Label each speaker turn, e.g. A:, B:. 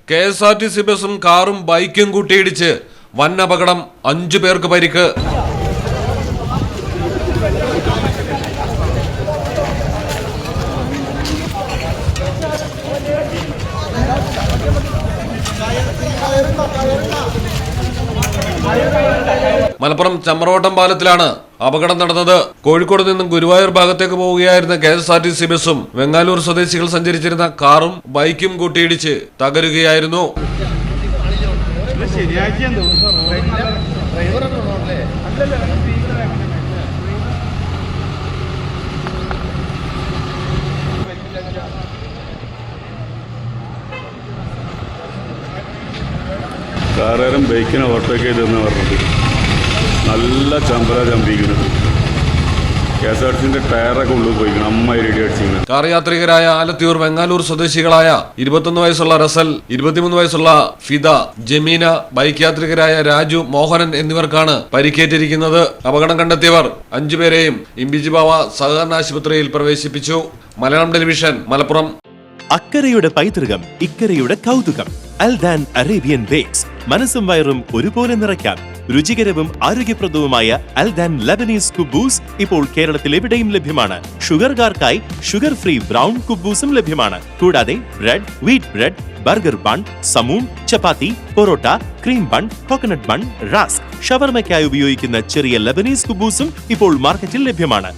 A: KSRTC ബസും കാറും ബൈക്കും കൂട്ടിയിടിച്ച് വൻ അപകടം, 5 പേർക്ക് പരിക്ക്. മലപ്പുറം ചമ്രവട്ടം പാലത്തിലാണ് അപകടം നടന്നത്. കോഴിക്കോട് നിന്നും ഗുരുവായൂർ ഭാഗത്തേക്ക് പോവുകയായിരുന്ന KSRTC ബസും വെങ്ങാലൂർ സ്വദേശികൾ സഞ്ചരിച്ചിരുന്ന കാറും ബൈക്കും കൂട്ടിയിടിച്ച് തകരുകയായിരുന്നു.
B: കാറുകാരൻ ബൈക്കിനെ ഓവർടേക്ക് ചെയ്തെന്ന് പറഞ്ഞിട്ട് നല്ല ചമ്പിക്കുന്നത്. KSRTCന്റെ ടയറൊക്കെ ഉള്ളിൽ പോയിക്കണം, അമ്മായി റെഡി അടിച്ചിരിക്കണം.
A: കാർ യാത്രികരായ ആലത്തിയൂർ വെങ്ങാലൂർ സ്വദേശികളായ 21 വയസ്സുള്ള റസൽ, 23 വയസ്സുള്ള ഫിദ, ജമീന, ബൈക്ക് യാത്രികരായ രാജു, മോഹനൻ എന്നിവർക്കാണ് പരിക്കേറ്റിരിക്കുന്നത്. അപകടം കണ്ടെത്തിയവർ 5 പേരെയും ഇമ്പിജിബാവ സഹകരണ ആശുപത്രിയിൽ പ്രവേശിപ്പിച്ചു. മലയാളം ടെലിവിഷൻ, മലപ്പുറം.
C: അക്കരയുടെ പൈതൃകം, ഇക്കരയുടെ കൗതുകം. അൽദാൻ അറേബ്യൻ ബേക്സ്. മനസ്സും വയറും ഒരുപോലെ നിറയ്ക്കാം. രുചികരവും ആരോഗ്യപ്രദവുമായ അൽദാൻ ലബനീസ് കുബൂസ് ഇപ്പോൾ കേരളത്തിൽ എവിടെയും ലഭ്യമാണ്. ഷുഗർകാർക്കായി ഷുഗർ ഫ്രീ ബ്രൗൺ കുബൂസും ലഭ്യമാണ്. കൂടാതെ bread, wheat bread, burger bun, സമൂൺ, chapati, parotta, cream bun, coconut bun, rusk, ഷവർമയ്ക്കായി ഉപയോഗിക്കുന്ന ചെറിയ ലബനീസ് കുബൂസും ഇപ്പോൾ മാർക്കറ്റിൽ ലഭ്യമാണ്.